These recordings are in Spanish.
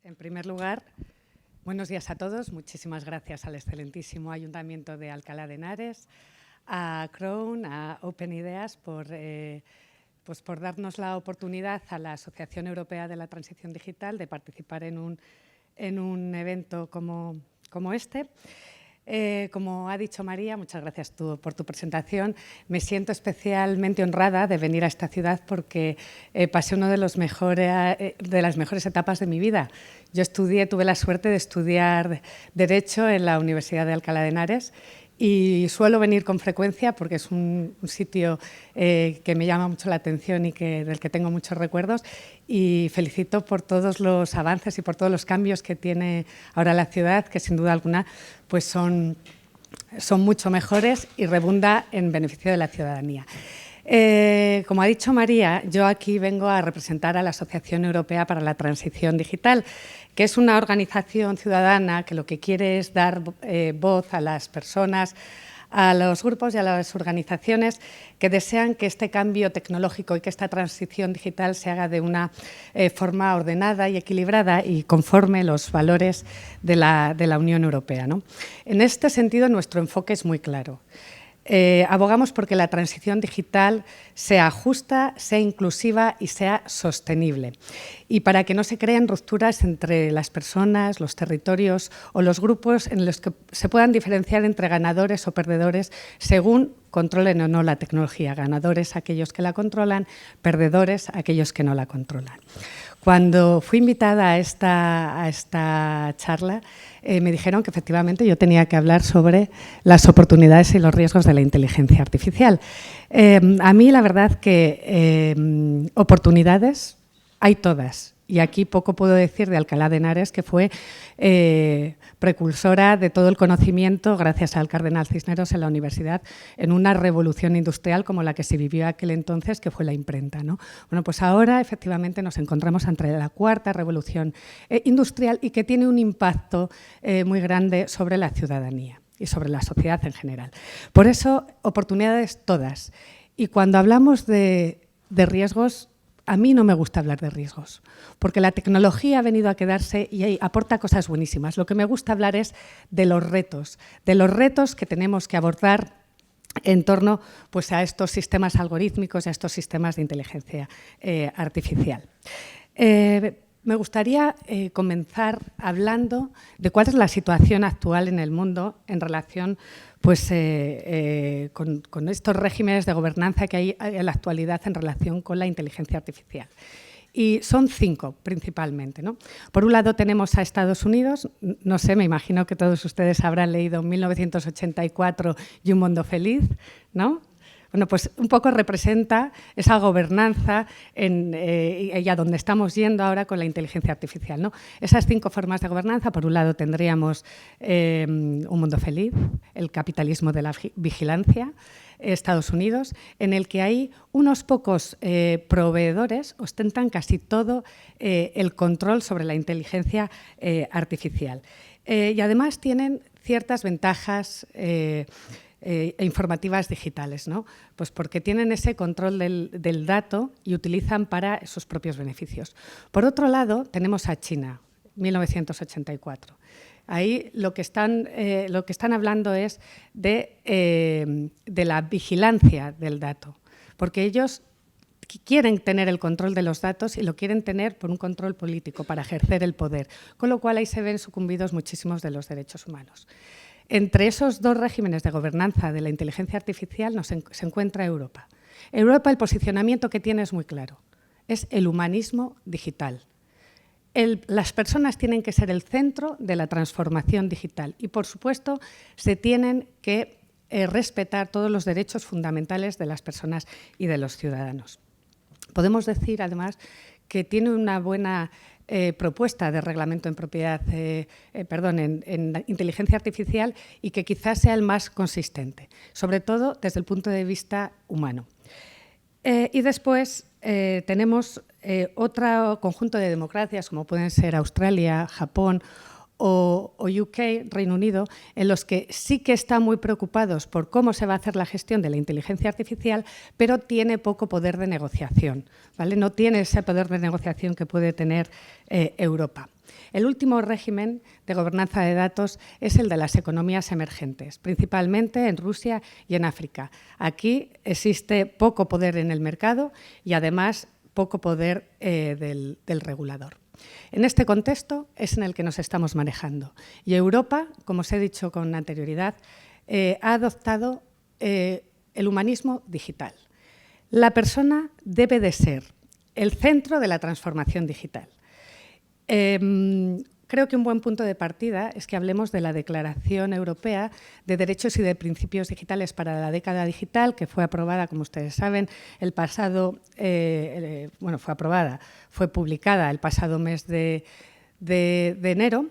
En primer lugar, buenos días a todos. Muchísimas gracias al excelentísimo Ayuntamiento de Alcalá de Henares, a Crown, a Open Ideas por darnos la oportunidad a la Asociación Europea de la Transición Digital de participar en un evento como este. Como ha dicho María, muchas gracias por tu presentación. Me siento especialmente honrada de venir a esta ciudad porque pasé una de las mejores etapas de mi vida. Yo tuve la suerte de estudiar Derecho en la Universidad de Alcalá de Henares y suelo venir con frecuencia porque es un sitio que me llama mucho la atención y del que tengo muchos recuerdos, y felicito por todos los avances y por todos los cambios que tiene ahora la ciudad, que sin duda alguna pues son mucho mejores y redunda en beneficio de la ciudadanía. Como ha dicho María, yo aquí vengo a representar a la Asociación Europea para la Transición Digital, que es una organización ciudadana que lo que quiere es dar voz a las personas, a los grupos y a las organizaciones que desean que este cambio tecnológico y que esta transición digital se haga de una forma ordenada y equilibrada y conforme los valores de la Unión Europea, ¿no? En este sentido, nuestro enfoque es muy claro. Abogamos porque la transición digital sea justa, sea inclusiva y sea sostenible. Y para que no se creen rupturas entre las personas, los territorios o los grupos en los que se puedan diferenciar entre ganadores o perdedores según controlen o no la tecnología. Ganadores aquellos que la controlan, perdedores aquellos que no la controlan. Cuando fui invitada a esta charla, me dijeron que efectivamente yo tenía que hablar sobre las oportunidades y los riesgos de la inteligencia artificial. A mí la verdad que oportunidades hay todas. Y aquí poco puedo decir de Alcalá de Henares, que fue precursora de todo el conocimiento, gracias al cardenal Cisneros en la universidad, en una revolución industrial como la que se vivió aquel entonces, que fue la imprenta, ¿no? Bueno, pues ahora efectivamente nos encontramos ante la cuarta revolución industrial y que tiene un impacto muy grande sobre la ciudadanía y sobre la sociedad en general. Por eso, oportunidades todas. Y cuando hablamos de riesgos, a mí no me gusta hablar de riesgos, porque la tecnología ha venido a quedarse y aporta cosas buenísimas. Lo que me gusta hablar es de los retos que tenemos que abordar en torno pues, a estos sistemas algorítmicos, a estos sistemas de inteligencia artificial. Me gustaría comenzar hablando de cuál es la situación actual en el mundo en relación pues, con estos regímenes de gobernanza que hay en la actualidad en relación con la inteligencia artificial. Y son 5 principalmente, ¿no? Por un lado tenemos a Estados Unidos, no sé, me imagino que todos ustedes habrán leído 1984 y Un mundo feliz, ¿no? Bueno, pues un poco representa esa gobernanza y a donde estamos yendo ahora con la inteligencia artificial, ¿no? Esas 5 formas de gobernanza, por un lado tendríamos un mundo feliz, el capitalismo de la vigilancia, Estados Unidos, en el que hay unos pocos proveedores ostentan casi todo el control sobre la inteligencia artificial. Y además tienen ciertas ventajas informativas digitales, ¿no? Pues porque tienen ese control del dato y utilizan para sus propios beneficios. Por otro lado, tenemos a China, 1984. Ahí lo que están hablando es de la vigilancia del dato, porque ellos quieren tener el control de los datos y lo quieren tener por un control político, para ejercer el poder, con lo cual ahí se ven sucumbidos muchísimos de los derechos humanos. Entre esos 2 regímenes de gobernanza de la inteligencia artificial se encuentra Europa. Europa, el posicionamiento que tiene es muy claro, es el humanismo digital. Las personas tienen que ser el centro de la transformación digital y, por supuesto, se tienen que respetar todos los derechos fundamentales de las personas y de los ciudadanos. Podemos decir, además, que tiene una buena propuesta de reglamento en en inteligencia artificial y que quizás sea el más consistente, sobre todo desde el punto de vista humano. Y después tenemos otro conjunto de democracias, como pueden ser Australia, Japón o UK, Reino Unido, en los que sí que están muy preocupados por cómo se va a hacer la gestión de la inteligencia artificial, pero tiene poco poder de negociación, ¿vale? No tiene ese poder de negociación que puede tener Europa. El último régimen de gobernanza de datos es el de las economías emergentes, principalmente en Rusia y en África. Aquí existe poco poder en el mercado y, además, poco poder del regulador. En este contexto es en el que nos estamos manejando. Y Europa, como os he dicho con anterioridad, ha adoptado el humanismo digital. La persona debe de ser el centro de la transformación digital. Creo que un buen punto de partida es que hablemos de la Declaración Europea de Derechos y de Principios Digitales para la década digital, que fue aprobada, como ustedes saben, el pasado, fue publicada el pasado mes de enero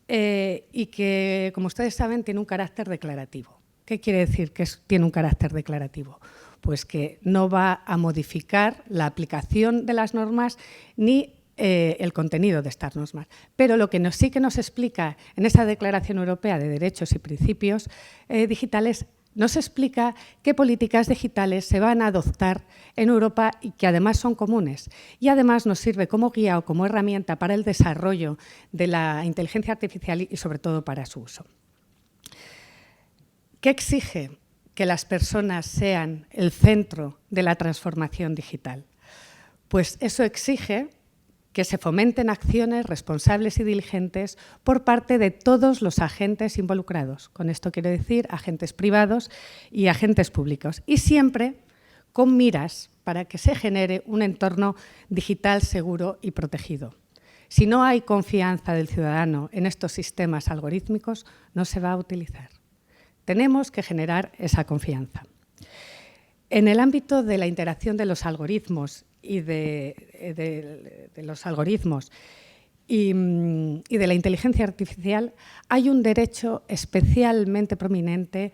y que, como ustedes saben, tiene un carácter declarativo. ¿Qué quiere decir que tiene un carácter declarativo? Pues que no va a modificar la aplicación de las normas ni el contenido de estas normas. Pero lo que sí que nos explica en esa Declaración Europea de Derechos y Principios Digitales, nos explica qué políticas digitales se van a adoptar en Europa y que además son comunes. Y además nos sirve como guía o como herramienta para el desarrollo de la inteligencia artificial y sobre todo para su uso. ¿Qué exige que las personas sean el centro de la transformación digital? Pues eso exige que se fomenten acciones responsables y diligentes por parte de todos los agentes involucrados. Con esto quiero decir agentes privados y agentes públicos. Y siempre con miras para que se genere un entorno digital seguro y protegido. Si no hay confianza del ciudadano en estos sistemas algorítmicos, no se va a utilizar. Tenemos que generar esa confianza. En el ámbito de la interacción de los algoritmos y de la inteligencia artificial, hay un derecho especialmente prominente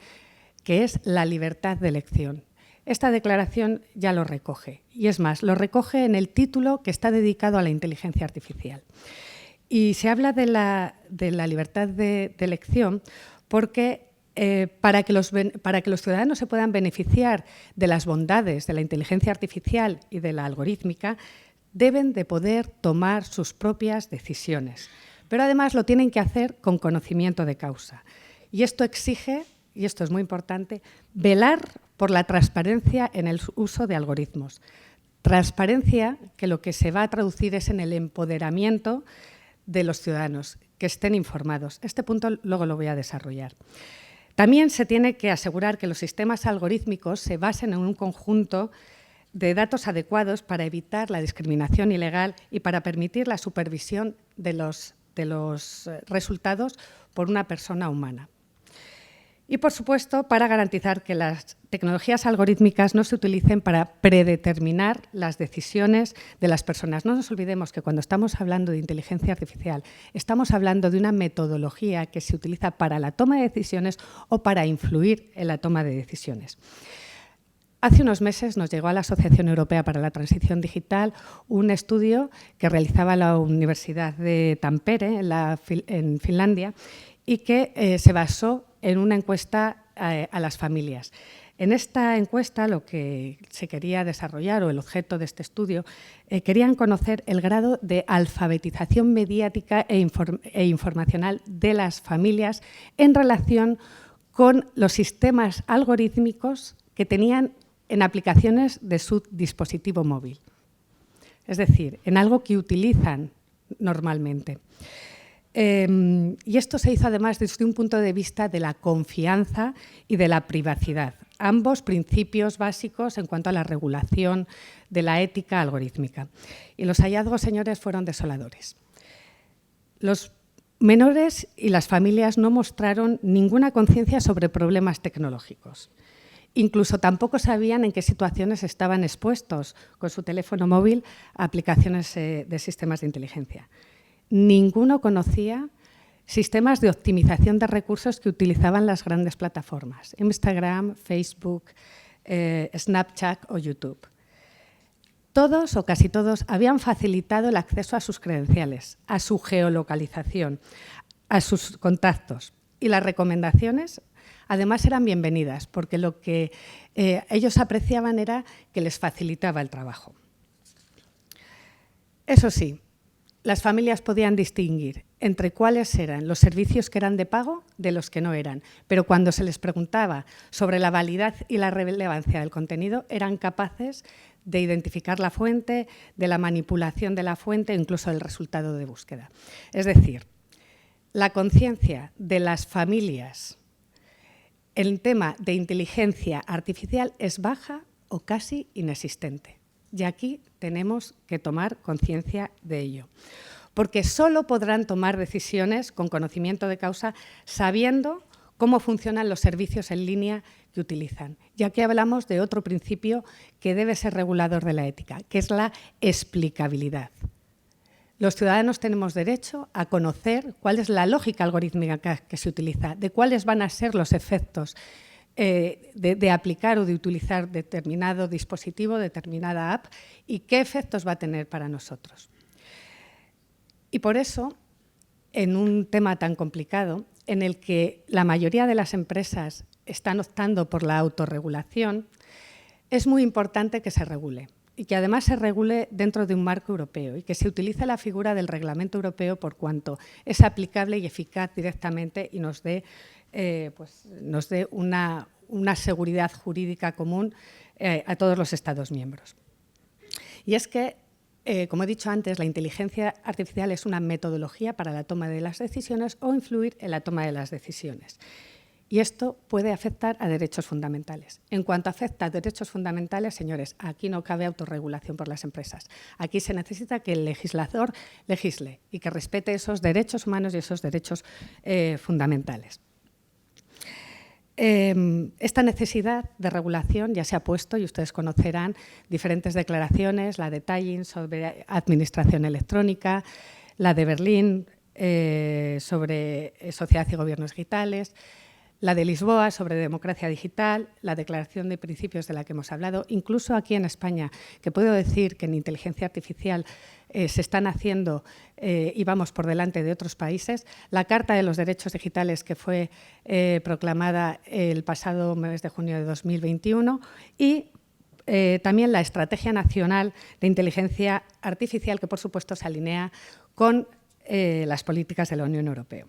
que es la libertad de elección. Esta declaración ya lo recoge, y es más, lo recoge en el título que está dedicado a la inteligencia artificial. Y se habla de la libertad de elección porque para que los ciudadanos se puedan beneficiar de las bondades de la inteligencia artificial y de la algorítmica, deben de poder tomar sus propias decisiones. Pero además lo tienen que hacer con conocimiento de causa. Y esto exige, y esto es muy importante, velar por la transparencia en el uso de algoritmos. Transparencia que lo que se va a traducir es en el empoderamiento de los ciudadanos, que estén informados. Este punto luego lo voy a desarrollar. También se tiene que asegurar que los sistemas algorítmicos se basen en un conjunto de datos adecuados para evitar la discriminación ilegal y para permitir la supervisión de los resultados por una persona humana. Y, por supuesto, para garantizar que las tecnologías algorítmicas no se utilicen para predeterminar las decisiones de las personas. No nos olvidemos que cuando estamos hablando de inteligencia artificial, estamos hablando de una metodología que se utiliza para la toma de decisiones o para influir en la toma de decisiones. Hace unos meses nos llegó a la Asociación Europea para la Transición Digital un estudio que realizaba la Universidad de Tampere, en Finlandia, y que se basó en una encuesta a las familias. En esta encuesta lo que se quería desarrollar, o el objeto de este estudio, querían conocer el grado de alfabetización mediática e informacional de las familias en relación con los sistemas algorítmicos que tenían en aplicaciones de su dispositivo móvil. Es decir, en algo que utilizan normalmente. Y esto se hizo además desde un punto de vista de la confianza y de la privacidad, ambos principios básicos en cuanto a la regulación de la ética algorítmica. Y los hallazgos, señores, fueron desoladores. Los menores y las familias no mostraron ninguna conciencia sobre problemas tecnológicos. Incluso tampoco sabían en qué situaciones estaban expuestos con su teléfono móvil a aplicaciones de sistemas de inteligencia. Ninguno conocía sistemas de optimización de recursos que utilizaban las grandes plataformas, Instagram, Facebook, Snapchat o YouTube. Todos o casi todos habían facilitado el acceso a sus credenciales, a su geolocalización, a sus contactos. Y las recomendaciones, además, eran bienvenidas, porque lo que ellos apreciaban era que les facilitaba el trabajo. Eso sí, las familias podían distinguir entre cuáles eran los servicios que eran de pago de los que no eran, pero cuando se les preguntaba sobre la validez y la relevancia del contenido, eran capaces de identificar la fuente, de la manipulación de la fuente, incluso del resultado de búsqueda. Es decir, la conciencia de las familias en el tema de inteligencia artificial es baja o casi inexistente. Y aquí tenemos que tomar conciencia de ello, porque solo podrán tomar decisiones con conocimiento de causa sabiendo cómo funcionan los servicios en línea que utilizan. Y aquí hablamos de otro principio que debe ser regulador de la ética, que es la explicabilidad. Los ciudadanos tenemos derecho a conocer cuál es la lógica algorítmica que se utiliza, de cuáles van a ser los efectos de aplicar o de utilizar determinado dispositivo, determinada app y qué efectos va a tener para nosotros. Y por eso, en un tema tan complicado, en el que la mayoría de las empresas están optando por la autorregulación, es muy importante que se regule y que además se regule dentro de un marco europeo y que se utilice la figura del Reglamento Europeo por cuanto es aplicable y eficaz directamente y nos dé una seguridad jurídica común a todos los Estados miembros. Y es que, como he dicho antes, la inteligencia artificial es una metodología para la toma de las decisiones o influir en la toma de las decisiones. Y esto puede afectar a derechos fundamentales. En cuanto afecta a derechos fundamentales, señores, aquí no cabe autorregulación por las empresas. Aquí se necesita que el legislador legisle y que respete esos derechos humanos y esos derechos fundamentales. Esta necesidad de regulación ya se ha puesto y ustedes conocerán diferentes declaraciones, la de Tallinn sobre administración electrónica, la de Berlín sobre sociedad y gobiernos digitales, la de Lisboa sobre democracia digital, la declaración de principios de la que hemos hablado, incluso aquí en España, que puedo decir que en inteligencia artificial se están haciendo y vamos por delante de otros países, la Carta de los Derechos Digitales que fue proclamada el pasado mes de junio de 2021 y también la Estrategia Nacional de Inteligencia Artificial que, por supuesto, se alinea con las políticas de la Unión Europea.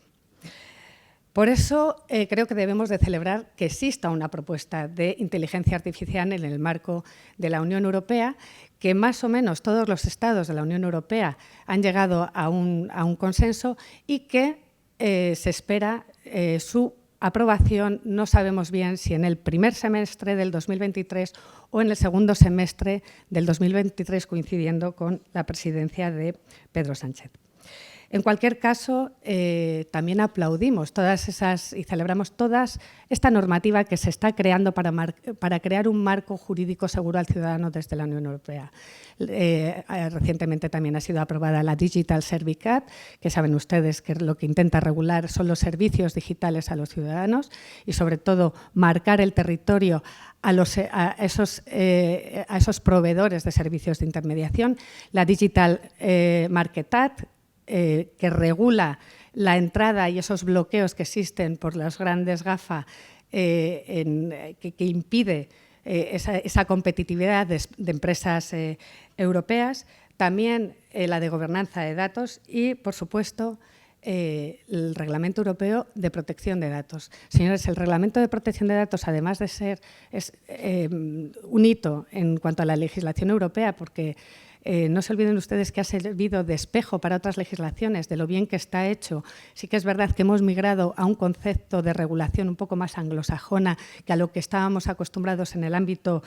Por eso creo que debemos de celebrar que exista una propuesta de inteligencia artificial en el marco de la Unión Europea, que más o menos todos los Estados de la Unión Europea han llegado a un consenso y que se espera su aprobación, no sabemos bien si en el primer semestre del 2023 o en el segundo semestre del 2023, coincidiendo con la presidencia de Pedro Sánchez. En cualquier caso, también aplaudimos todas esas y celebramos toda esta normativa que se está creando para crear un marco jurídico seguro al ciudadano desde la Unión Europea. Recientemente también ha sido aprobada la Digital Service Act, que saben ustedes que lo que intenta regular son los servicios digitales a los ciudadanos y, sobre todo, marcar el territorio a esos proveedores de servicios de intermediación. La Digital Market Act, que regula la entrada y esos bloqueos que existen por las grandes GAFA que impide esa competitividad de empresas europeas, también la de gobernanza de datos y, por supuesto, el Reglamento Europeo de Protección de Datos. Señores, el Reglamento de Protección de Datos, además de ser un hito en cuanto a la legislación europea, porque no se olviden ustedes que ha servido de espejo para otras legislaciones, de lo bien que está hecho. Sí que es verdad que hemos migrado a un concepto de regulación un poco más anglosajona que a lo que estábamos acostumbrados en el ámbito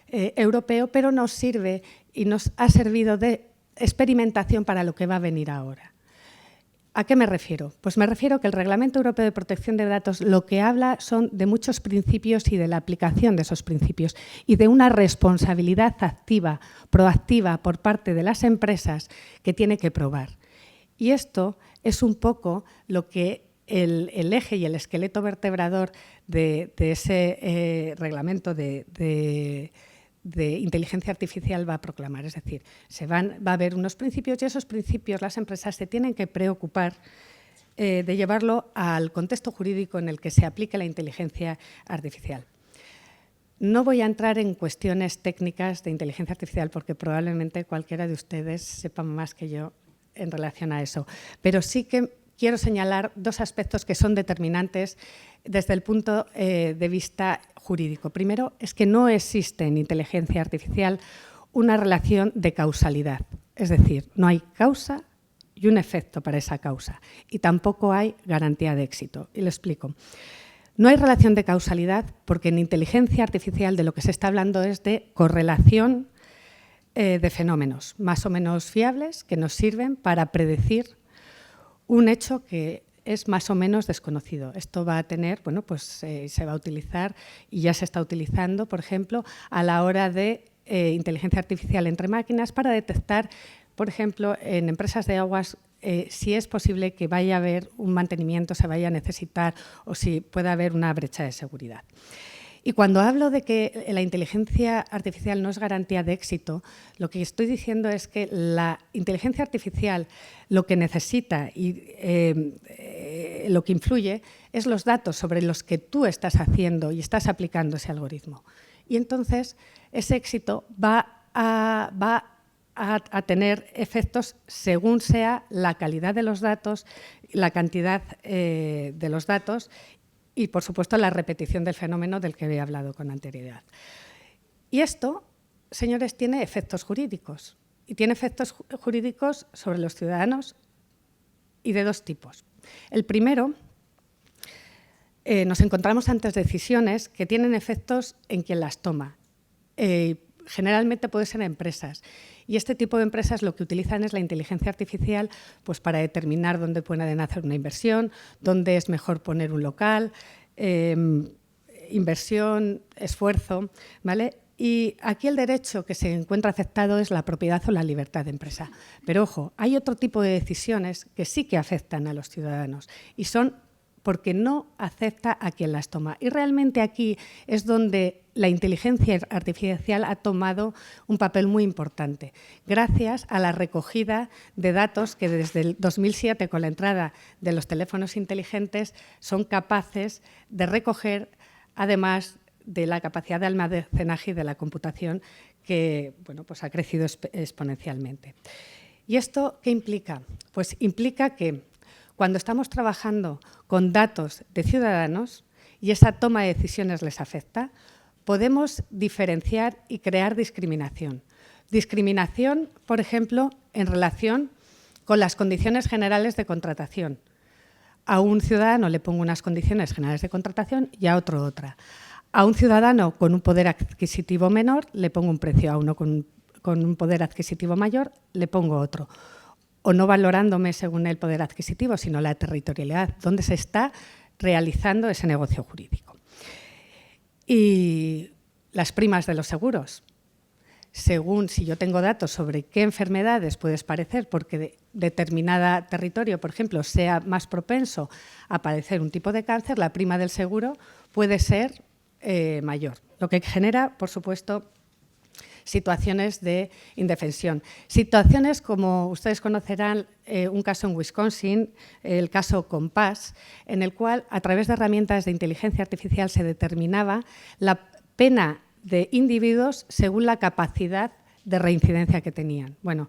europeo, pero nos sirve y nos ha servido de experimentación para lo que va a venir ahora. ¿A qué me refiero? Pues me refiero que el Reglamento Europeo de Protección de Datos lo que habla son de muchos principios y de la aplicación de esos principios y de una responsabilidad activa, proactiva por parte de las empresas que tiene que probar. Y esto es un poco lo que el eje y el esqueleto vertebrador de ese reglamento de inteligencia artificial va a proclamar. Es decir, va a haber unos principios y esos principios las empresas se tienen que preocupar de llevarlo al contexto jurídico en el que se aplique la inteligencia artificial. No voy a entrar en cuestiones técnicas de inteligencia artificial porque probablemente cualquiera de ustedes sepa más que yo en relación a eso, pero sí que quiero señalar dos aspectos que son determinantes desde el punto de vista jurídico. Primero, es que no existe en inteligencia artificial una relación de causalidad, es decir, no hay causa y un efecto para esa causa, y tampoco hay garantía de éxito. Y lo explico. No hay relación de causalidad porque en inteligencia artificial de lo que se está hablando es de correlación de fenómenos más o menos fiables que nos sirven para predecir un hecho que es más o menos desconocido. Esto va a tener, bueno, pues se va a utilizar y ya se está utilizando, por ejemplo, a la hora de inteligencia artificial entre máquinas para detectar, por ejemplo, en empresas de aguas, si es posible que vaya a haber un mantenimiento, se vaya a necesitar o si puede haber una brecha de seguridad. Y cuando hablo de que la inteligencia artificial no es garantía de éxito, lo que estoy diciendo es que la inteligencia artificial lo que necesita y lo que influye es los datos sobre los que tú estás haciendo y estás aplicando ese algoritmo. Y entonces ese éxito va a tener efectos según sea la calidad de los datos, la cantidad de los datos y, por supuesto, la repetición del fenómeno del que he hablado con anterioridad. Y esto, señores, tiene efectos jurídicos. Y tiene efectos jurídicos sobre los ciudadanos y de dos tipos. El primero, nos encontramos ante decisiones que tienen efectos en quien las toma. Generalmente puede ser empresas. Y este tipo de empresas lo que utilizan es la inteligencia artificial pues, para determinar dónde pueden hacer una inversión, dónde es mejor poner un local, inversión, esfuerzo, ¿vale? Y aquí el derecho que se encuentra afectado es la propiedad o la libertad de empresa. Pero, ojo, hay otro tipo de decisiones que sí que afectan a los ciudadanos y son porque no acepta a quien las toma. Y realmente aquí es donde la inteligencia artificial ha tomado un papel muy importante, gracias a la recogida de datos que desde el 2007, con la entrada de los teléfonos inteligentes, son capaces de recoger, además de la capacidad de almacenaje y de la computación que bueno, pues ha crecido exponencialmente. ¿Y esto qué implica? Pues implica que cuando estamos trabajando con datos de ciudadanos y esa toma de decisiones les afecta, podemos diferenciar y crear discriminación. Discriminación, por ejemplo, en relación con las condiciones generales de contratación. A un ciudadano le pongo unas condiciones generales de contratación y a otro otra. A un ciudadano con un poder adquisitivo menor le pongo un precio, a uno con un poder adquisitivo mayor le pongo otro. O no valorándome según el poder adquisitivo, sino la territorialidad, donde se está realizando ese negocio jurídico. Y las primas de los seguros. Según si yo tengo datos sobre qué enfermedades puedes padecer, porque determinado territorio, por ejemplo, sea más propenso a padecer un tipo de cáncer, la prima del seguro puede ser mayor, lo que genera, por supuesto, situaciones de indefensión. Situaciones como ustedes conocerán, un caso en Wisconsin, el caso Compass, en el cual a través de herramientas de inteligencia artificial se determinaba la pena de individuos según la capacidad de reincidencia que tenían. Bueno,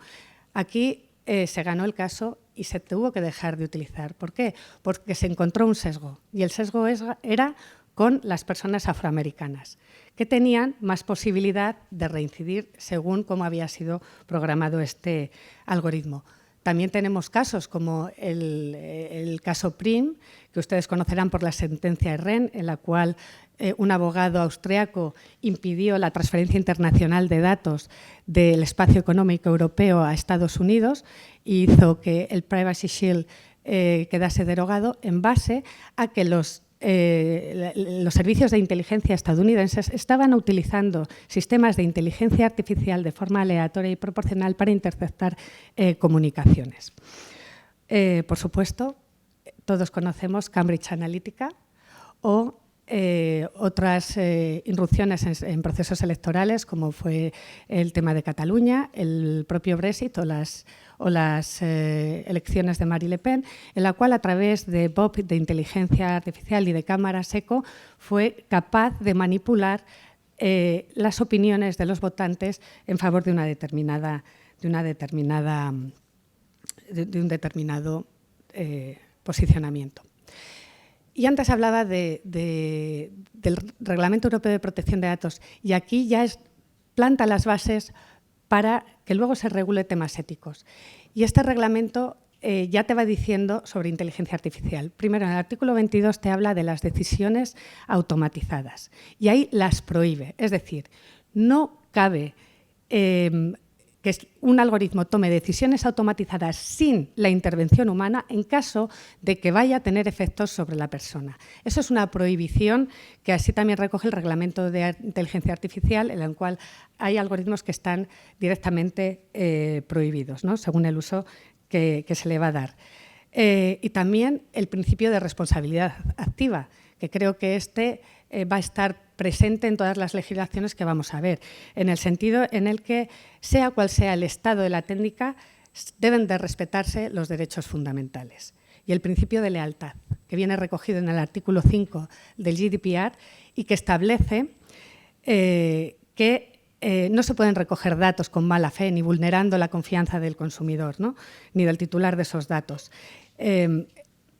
aquí se ganó el caso y se tuvo que dejar de utilizar. ¿Por qué? Porque se encontró un sesgo y el sesgo era con las personas afroamericanas, que tenían más posibilidad de reincidir según cómo había sido programado este algoritmo. También tenemos casos como el caso Prim, que ustedes conocerán por la sentencia Erren, en la cual un abogado austriaco impidió la transferencia internacional de datos del espacio económico europeo a Estados Unidos y hizo que el Privacy Shield quedase derogado en base a que los servicios de inteligencia estadounidenses estaban utilizando sistemas de inteligencia artificial de forma aleatoria y proporcional para interceptar comunicaciones. Por supuesto, todos conocemos Cambridge Analytica o otras irrupciones en procesos electorales, como fue el tema de Cataluña, el propio Brexit o las elecciones de Marine Le Pen, en la cual a través de BOP, de inteligencia artificial y de cámaras eco, fue capaz de manipular las opiniones de los votantes en favor de un determinado posicionamiento. Y antes hablaba del Reglamento Europeo de Protección de Datos, y aquí ya planta las bases para que luego se regule temas éticos. Y este reglamento ya te va diciendo sobre inteligencia artificial. Primero, en el artículo 22 te habla de las decisiones automatizadas y ahí las prohíbe. Es decir, no cabe que un algoritmo tome decisiones automatizadas sin la intervención humana en caso de que vaya a tener efectos sobre la persona. Eso es una prohibición que así también recoge el Reglamento de Inteligencia Artificial, en el cual hay algoritmos que están directamente prohibidos, ¿no?, según el uso que se le va a dar. Y también el principio de responsabilidad activa, que creo que va a estar presente en todas las legislaciones que vamos a ver, en el sentido en el que, sea cual sea el estado de la técnica, deben de respetarse los derechos fundamentales. Y el principio de lealtad, que viene recogido en el artículo 5 del GDPR y que establece que no se pueden recoger datos con mala fe ni vulnerando la confianza del consumidor, ¿no?, ni del titular de esos datos.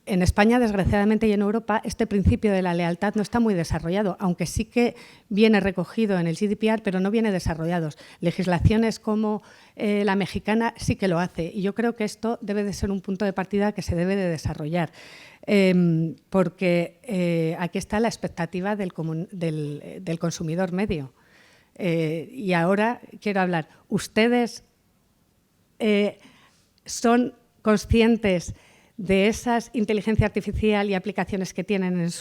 En España, desgraciadamente, y en Europa, este principio de la lealtad no está muy desarrollado, aunque sí que viene recogido en el GDPR, pero no viene desarrollado. Legislaciones como la mexicana sí que lo hace, y yo creo que esto debe de ser un punto de partida que se debe de desarrollar, porque aquí está la expectativa del consumidor medio. Y ahora quiero hablar. ¿Ustedes son conscientes de esas inteligencia artificial y aplicaciones que tienen en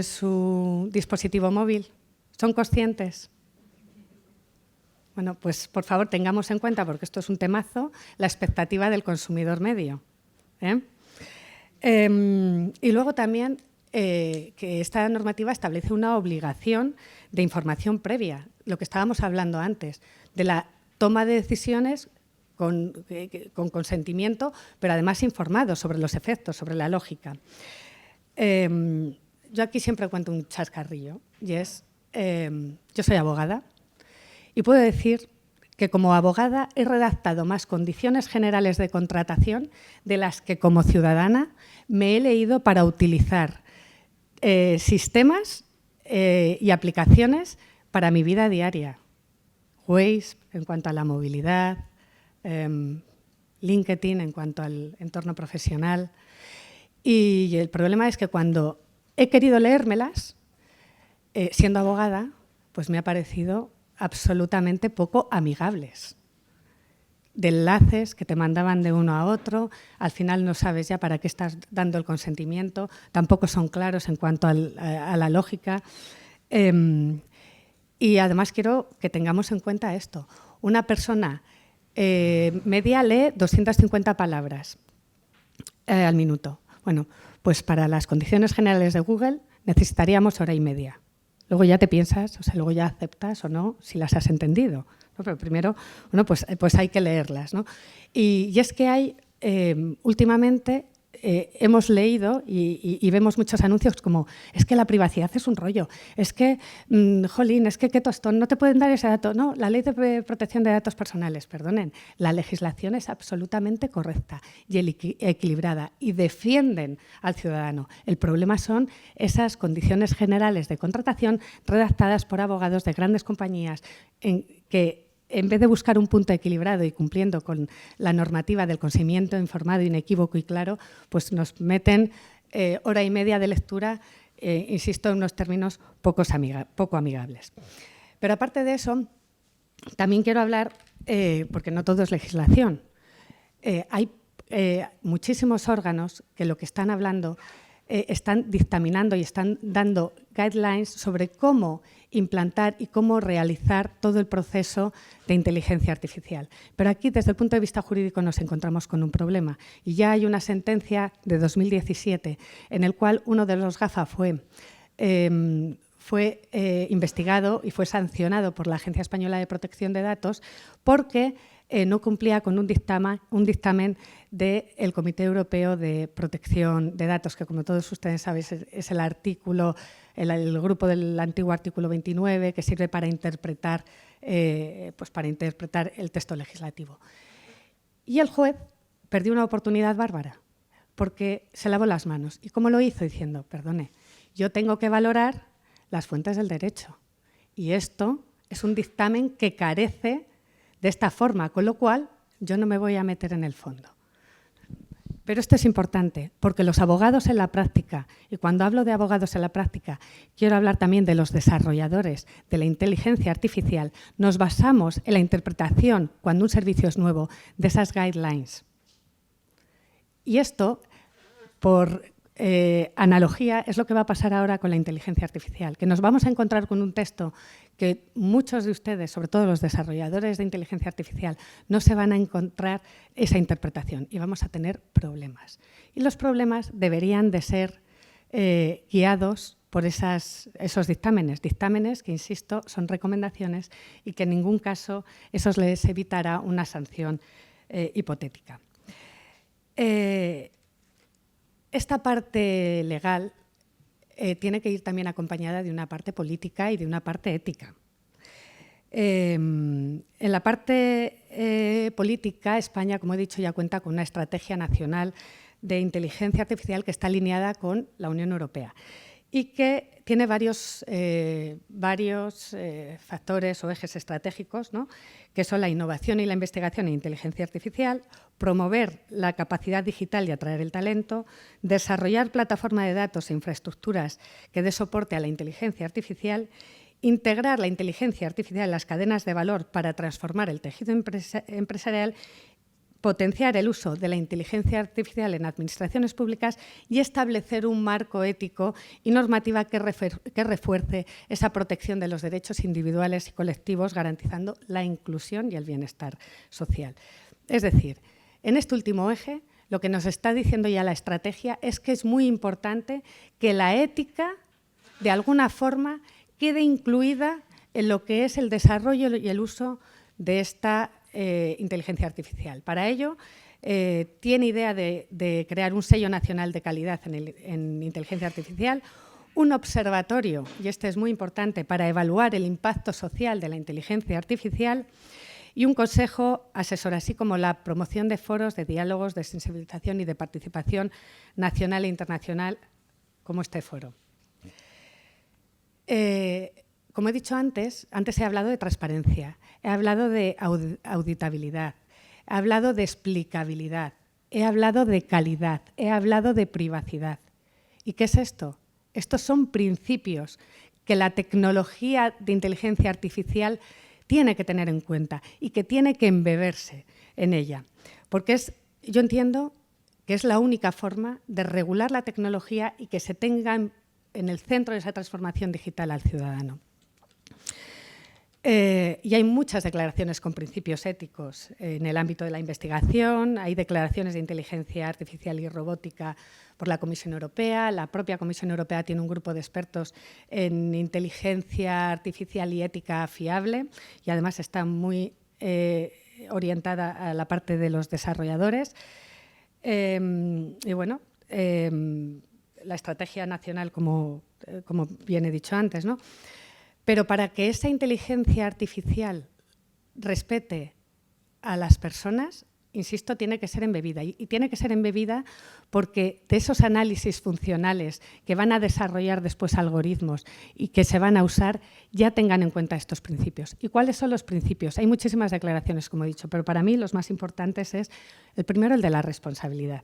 su dispositivo móvil? ¿Son conscientes? Bueno, pues por favor tengamos en cuenta, porque esto es un temazo, la expectativa del consumidor medio. Y luego también que esta normativa establece una obligación de información previa, lo que estábamos hablando antes, de la toma de decisiones con consentimiento, pero además informado sobre los efectos, sobre la lógica. Yo aquí siempre cuento un chascarrillo, y es, yo soy abogada y puedo decir que como abogada he redactado más condiciones generales de contratación de las que como ciudadana me he leído para utilizar sistemas y aplicaciones para mi vida diaria. Waze en cuanto a la movilidad, LinkedIn en cuanto al entorno profesional. Y el problema es que cuando he querido leérmelas, siendo abogada, pues me ha parecido absolutamente poco amigables. De enlaces que te mandaban de uno a otro, al final no sabes ya para qué estás dando el consentimiento, tampoco son claros en cuanto a la lógica. Y además quiero que tengamos en cuenta esto. Una persona media lee 250 palabras al minuto. Bueno, pues para las condiciones generales de Google necesitaríamos hora y media. Luego ya te piensas, o sea, luego ya aceptas o no si las has entendido, ¿no? Pero primero, bueno, pues hay que leerlas, ¿no? Y es que hay, últimamente, hemos leído y vemos muchos anuncios como es que la privacidad es un rollo, es que, jolín, es que qué tostón, no te pueden dar ese dato. No, la ley de protección de datos personales, perdonen, la legislación es absolutamente correcta y equilibrada y defienden al ciudadano. El problema son esas condiciones generales de contratación redactadas por abogados de grandes compañías que, en vez de buscar un punto equilibrado y cumpliendo con la normativa del consentimiento informado, inequívoco y claro, pues nos meten hora y media de lectura, insisto, en unos términos poco amigables. Pero aparte de eso, también quiero hablar, porque no todo es legislación, hay muchísimos órganos que lo que están hablando, están dictaminando y están dando guidelines sobre cómo implantar y cómo realizar todo el proceso de inteligencia artificial. Pero aquí, desde el punto de vista jurídico, nos encontramos con un problema. Y ya hay una sentencia de 2017 en el cual uno de los GAFA fue investigado y fue sancionado por la Agencia Española de Protección de Datos porque no cumplía con un dictamen del Comité Europeo de Protección de Datos, que como todos ustedes saben es el artículo, el grupo del antiguo artículo 29, que sirve para interpretar, para interpretar el texto legislativo. Y el juez perdió una oportunidad bárbara, porque se lavó las manos. ¿Y cómo lo hizo? Diciendo, perdone, yo tengo que valorar las fuentes del derecho. Y esto es un dictamen que carece de esta forma, con lo cual yo no me voy a meter en el fondo. Pero esto es importante, porque los abogados en la práctica, y cuando hablo de abogados en la práctica, quiero hablar también de los desarrolladores de la inteligencia artificial, nos basamos en la interpretación, cuando un servicio es nuevo, de esas guidelines. Y esto, por analogía, es lo que va a pasar ahora con la inteligencia artificial, que nos vamos a encontrar con un texto que muchos de ustedes, sobre todo los desarrolladores de inteligencia artificial, no se van a encontrar esa interpretación y vamos a tener problemas. Y los problemas deberían de ser guiados por esos dictámenes que, insisto, son recomendaciones y que en ningún caso eso les evitará una sanción hipotética. Esta parte legal tiene que ir también acompañada de una parte política y de una parte ética. En la parte política, España, como he dicho, ya cuenta con una estrategia nacional de inteligencia artificial que está alineada con la Unión Europea y que tiene varios factores o ejes estratégicos, ¿no?, que son la innovación y la investigación en inteligencia artificial, promover la capacidad digital y atraer el talento, desarrollar plataformas de datos e infraestructuras que dé soporte a la inteligencia artificial, integrar la inteligencia artificial en las cadenas de valor para transformar el tejido empresarial, potenciar el uso de la inteligencia artificial en administraciones públicas y establecer un marco ético y normativa que refuerce esa protección de los derechos individuales y colectivos, garantizando la inclusión y el bienestar social. Es decir, en este último eje, lo que nos está diciendo ya la estrategia es que es muy importante que la ética, de alguna forma, quede incluida en lo que es el desarrollo y el uso de esta inteligencia artificial. Para ello, tiene idea de crear un sello nacional de calidad en inteligencia artificial, un observatorio, y este es muy importante, para evaluar el impacto social de la inteligencia artificial y un consejo asesor, así como la promoción de foros, de diálogos, de sensibilización y de participación nacional e internacional, como este foro. Como he dicho antes he hablado de transparencia, he hablado de auditabilidad, he hablado de explicabilidad, he hablado de calidad, he hablado de privacidad. ¿Y qué es esto? Estos son principios que la tecnología de inteligencia artificial tiene que tener en cuenta y que tiene que embeberse en ella. Porque yo entiendo que es la única forma de regular la tecnología y que se tenga en el centro de esa transformación digital al ciudadano. Y hay muchas declaraciones con principios éticos en el ámbito de la investigación, hay declaraciones de inteligencia artificial y robótica por la Comisión Europea, la propia Comisión Europea tiene un grupo de expertos en inteligencia artificial y ética fiable y además está muy orientada a la parte de los desarrolladores. Y bueno, la estrategia nacional, como bien he dicho antes, ¿no? Pero para que esa inteligencia artificial respete a las personas, insisto, tiene que ser embebida. Y tiene que ser embebida porque de esos análisis funcionales que van a desarrollar después algoritmos y que se van a usar, ya tengan en cuenta estos principios. ¿Y cuáles son los principios? Hay muchísimas declaraciones, como he dicho, pero para mí los más importantes es, el primero, el de la responsabilidad.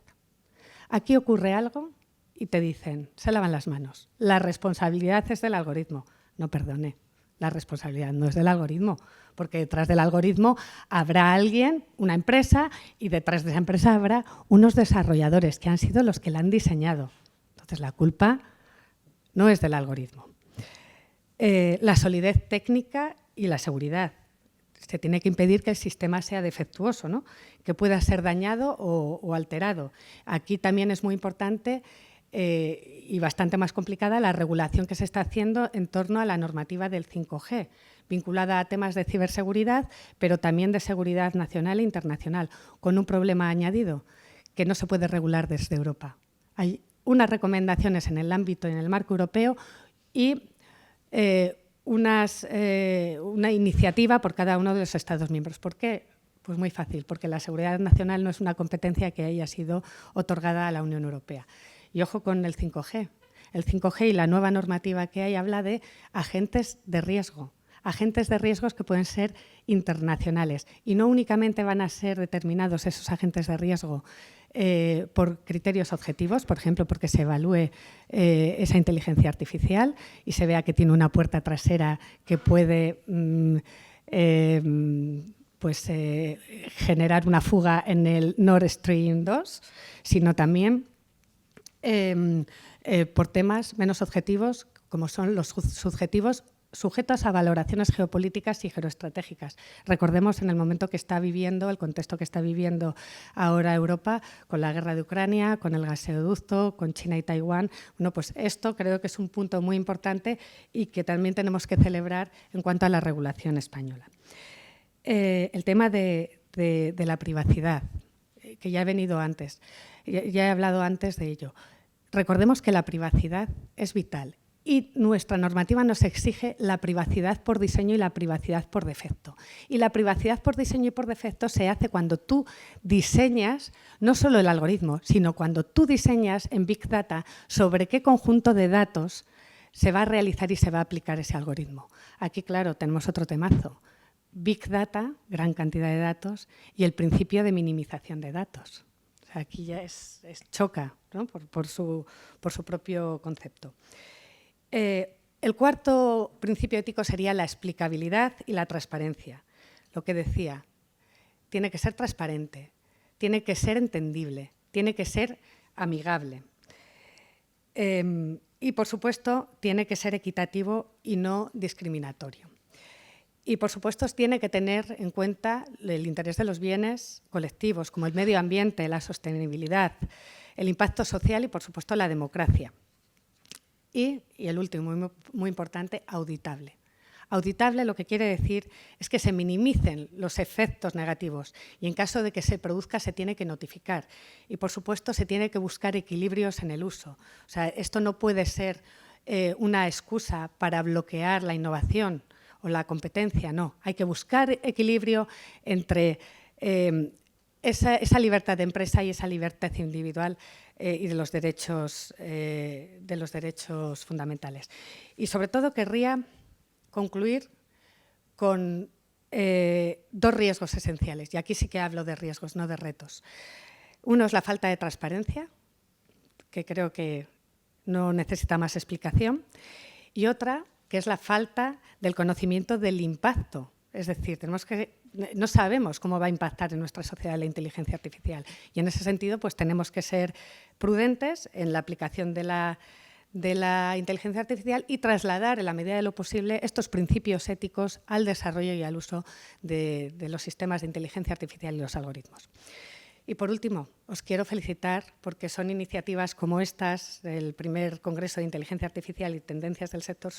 Aquí ocurre algo y te dicen, se lavan las manos. La responsabilidad es del algoritmo. No, perdone, la responsabilidad no es del algoritmo, porque detrás del algoritmo habrá alguien, una empresa, y detrás de esa empresa habrá unos desarrolladores que han sido los que la han diseñado. Entonces, la culpa no es del algoritmo. La solidez técnica y la seguridad. Se tiene que impedir que el sistema sea defectuoso, ¿no?, que pueda ser dañado o alterado. Aquí también es muy importante y bastante más complicada la regulación que se está haciendo en torno a la normativa del 5G, vinculada a temas de ciberseguridad, pero también de seguridad nacional e internacional, con un problema añadido, que no se puede regular desde Europa. Hay unas recomendaciones en el ámbito, en el marco europeo y una iniciativa por cada uno de los Estados miembros. ¿Por qué? Pues muy fácil, porque la seguridad nacional no es una competencia que haya sido otorgada a la Unión Europea. Y ojo con el 5G. El 5G y la nueva normativa que hay habla de agentes de riesgo. Agentes de riesgos que pueden ser internacionales y no únicamente van a ser determinados esos agentes de riesgo por criterios objetivos, por ejemplo, porque se evalúe esa inteligencia artificial y se vea que tiene una puerta trasera que puede generar una fuga en el Nord Stream 2, sino también por temas menos objetivos, como son los subjetivos, sujetos a valoraciones geopolíticas y geoestratégicas. Recordemos en el momento que está viviendo, el contexto que está viviendo ahora Europa, con la guerra de Ucrania, con el gasoducto, con China y Taiwán. Bueno, pues esto creo que es un punto muy importante y que también tenemos que celebrar en cuanto a la regulación española. El tema de la privacidad, que ya he venido antes, ya he hablado antes de ello. Recordemos que la privacidad es vital. Y nuestra normativa nos exige la privacidad por diseño y la privacidad por defecto. Y la privacidad por diseño y por defecto se hace cuando tú diseñas no solo el algoritmo, sino cuando tú diseñas en Big Data sobre qué conjunto de datos se va a realizar y se va a aplicar ese algoritmo. Aquí, claro, tenemos otro temazo. Big Data, gran cantidad de datos, y el principio de minimización de datos. O sea, aquí ya choca, ¿no? por su propio concepto. El cuarto principio ético sería la explicabilidad y la transparencia. Lo que decía, tiene que ser transparente, tiene que ser entendible, tiene que ser amigable. Y, por supuesto, tiene que ser equitativo y no discriminatorio. Y, por supuesto, tiene que tener en cuenta el interés de los bienes colectivos, como el medio ambiente, la sostenibilidad, el impacto social y, por supuesto, la democracia. Y el último, muy importante, auditable. Auditable lo que quiere decir es que se minimicen los efectos negativos y en caso de que se produzca se tiene que notificar. Y, por supuesto, se tiene que buscar equilibrios en el uso. O sea, esto no puede ser una excusa para bloquear la innovación o la competencia, no. Hay que buscar equilibrio entre esa libertad de empresa y esa libertad individual y de los derechos fundamentales. Y sobre todo querría concluir con dos riesgos esenciales, y aquí sí que hablo de riesgos, no de retos. Uno es la falta de transparencia, que creo que no necesita más explicación, y otra que es la falta del conocimiento del impacto. Es decir, no sabemos cómo va a impactar en nuestra sociedad la inteligencia artificial y en ese sentido pues tenemos que ser prudentes en la aplicación de la inteligencia artificial y trasladar en la medida de lo posible estos principios éticos al desarrollo y al uso de los sistemas de inteligencia artificial y los algoritmos. Y por último, os quiero felicitar porque son iniciativas como estas, el primer Congreso de Inteligencia Artificial y Tendencias del Sector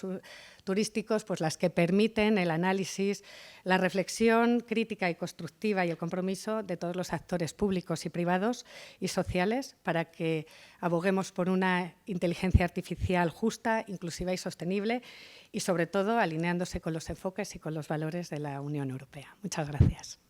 Turístico, pues las que permiten el análisis, la reflexión crítica y constructiva y el compromiso de todos los actores públicos y privados y sociales para que aboguemos por una inteligencia artificial justa, inclusiva y sostenible y, sobre todo, alineándose con los enfoques y con los valores de la Unión Europea. Muchas gracias.